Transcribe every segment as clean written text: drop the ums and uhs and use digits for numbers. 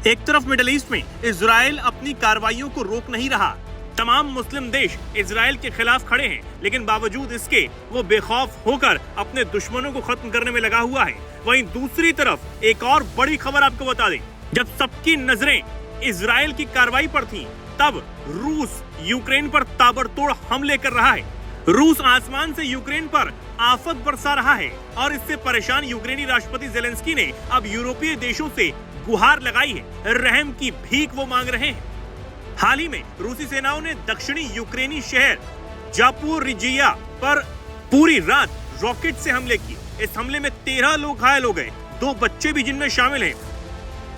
एक तरफ middle east में इजराइल अपनी कार्रवाइयों को रोक नहीं रहा। तमाम मुस्लिम देश इजराइल के खिलाफ खड़े हैं, लेकिन बावजूद इसके वो बेखौफ होकर अपने दुश्मनों को खत्म करने में लगा हुआ है। वहीं दूसरी तरफ एक और बड़ी खबर आपको बता दें, जब सबकी नजरें इजराइल की कार्रवाई पर थी, तब रूस यूक्रेन पर ताबड़तोड़ हमले कर रहा है। रूस आसमान से यूक्रेन पर आफत बरसा रहा है और इससे परेशान यूक्रेनी राष्ट्रपति जेलेंस्की ने अब यूरोपीय देशों से गुहार लगाई है। रहम की भीख वो मांग रहे हैं। हाल ही में रूसी सेनाओं ने दक्षिणी यूक्रेनी शहर जापोरिजिया पर पूरी रात रॉकेट से हमले किए। इस हमले में 13 लोग घायल हो गए, 2 बच्चे भी जिनमें शामिल हैं।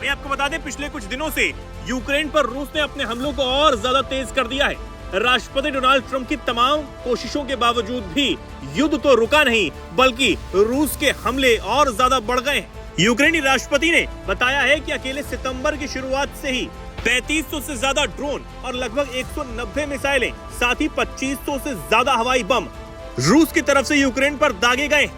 मैं आपको बता दें, पिछले कुछ दिनों से यूक्रेन पर रूस ने अपने हमलों को और ज्यादा तेज कर दिया है। राष्ट्रपति डोनाल्ड ट्रंप की तमाम कोशिशों के बावजूद भी युद्ध तो रुका नहीं, बल्कि रूस के हमले और ज्यादा बढ़ गए हैं। यूक्रेनी राष्ट्रपति ने बताया है कि अकेले सितंबर की शुरुआत से ही 3500 से ज्यादा ड्रोन और लगभग 190 मिसाइलें, साथ ही 2500 से ज्यादा हवाई बम रूस की तरफ से यूक्रेन पर दागे गए।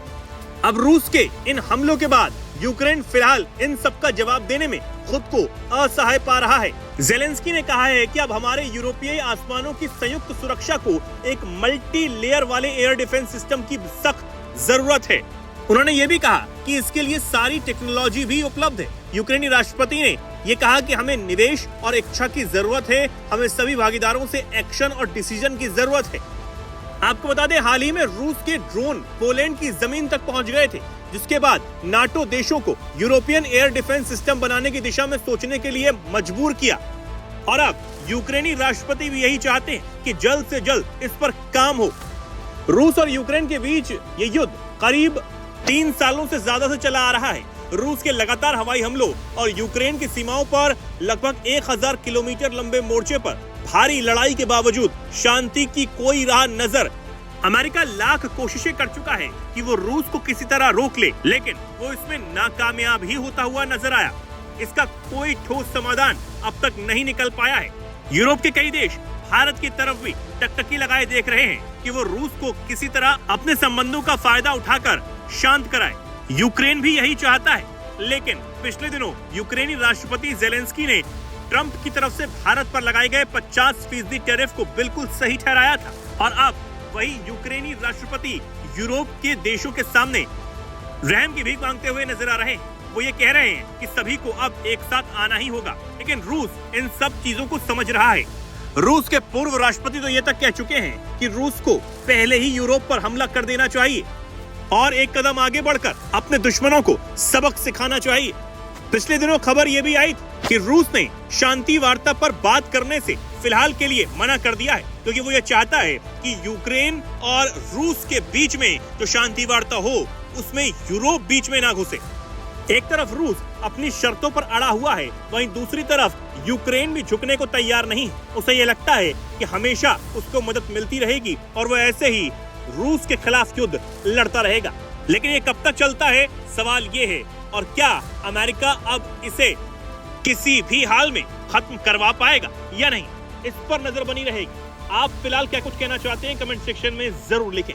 अब रूस के इन हमलों के बाद यूक्रेन फिलहाल इन सब का जवाब देने में खुद को असहाय पा रहा है। जेलेंस्की ने कहा है कि अब हमारे यूरोपीय आसमानों की संयुक्त सुरक्षा को एक मल्टी लेयर वाले एयर डिफेंस सिस्टम की सख्त जरूरत है। उन्होंने ये भी कहा कि इसके लिए सारी टेक्नोलॉजी भी उपलब्ध है। यूक्रेनी राष्ट्रपति ने ये कहा कि हमें निवेश और इच्छा की जरूरत है, हमें सभी भागीदारों से एक्शन और डिसीजन की जरूरत है। आपको बता दें, हाल ही में रूस के ड्रोन पोलैंड की जमीन तक पहुंच गए थे, जिसके बाद नाटो देशों को यूरोपियन एयर डिफेंस सिस्टम बनाने की दिशा में सोचने के लिए मजबूर किया। और अब यूक्रेनी राष्ट्रपति भी यही चाहते हैं कि जल्द से जल्द इस पर काम हो। रूस और यूक्रेन के बीच ये युद्ध करीब 3 सालों से ज्यादा से चला आ रहा है। रूस के लगातार हवाई हमलों और यूक्रेन की सीमाओं पर लगभग 1000 किलोमीटर लंबे मोर्चे पर भारी लड़ाई के बावजूद शांति की कोई राह नजर। अमेरिका लाख कोशिशें कर चुका है कि वो रूस को किसी तरह रोक ले, लेकिन वो इसमें नाकामयाब ही होता हुआ नजर आया। इसका कोई ठोस समाधान अब तक नहीं निकल पाया है। यूरोप के कई देश भारत की तरफ भी टकटकी लगाए देख रहे हैं कि वो रूस को किसी तरह अपने संबंधों का फायदा उठाकर शांत कराए। यूक्रेन भी यही चाहता है, लेकिन पिछले दिनों यूक्रेनी राष्ट्रपति जेलेंस्की ने ट्रंप की तरफ से भारत पर लगाए गए 50% टैरिफ को बिल्कुल सही ठहराया था। और अब वही यूक्रेनी राष्ट्रपति यूरोप के देशों के सामने रहम की भीख मांगते हुए नजर आ रहे हैं। वो ये कह रहे हैं कि सभी को अब एक साथ आना ही होगा, लेकिन रूस इन सब चीजों को समझ रहा है। रूस के पूर्व राष्ट्रपति तो ये तक कह चुके हैं कि रूस को पहले ही यूरोप पर हमला कर देना चाहिए और एक कदम आगे बढ़कर अपने दुश्मनों को सबक सिखाना चाहिए। पिछले दिनों खबर ये भी आई कि रूस ने शांति वार्ता पर बात करने से फिलहाल के लिए मना कर दिया है, क्योंकि वो ये चाहता है कि यूक्रेन और रूस के बीच में जो शांति वार्ता हो, उसमें यूरोप बीच में ना घुसे। एक तरफ रूस अपनी शर्तों पर अड़ा हुआ है, वहीं दूसरी तरफ यूक्रेन भी झुकने को तैयार नहीं। उसे ये लगता है कि हमेशा उसको मदद मिलती रहेगी और वो ऐसे ही रूस के खिलाफ युद्ध लड़ता रहेगा। लेकिन ये कब तक चलता है, सवाल ये है। और क्या अमेरिका अब इसे किसी भी हाल में खत्म करवा पाएगा या नहीं, इस पर नजर बनी रहेगी। आप फिलहाल क्या कुछ कहना चाहते हैं, कमेंट सेक्शन में जरूर लिखें।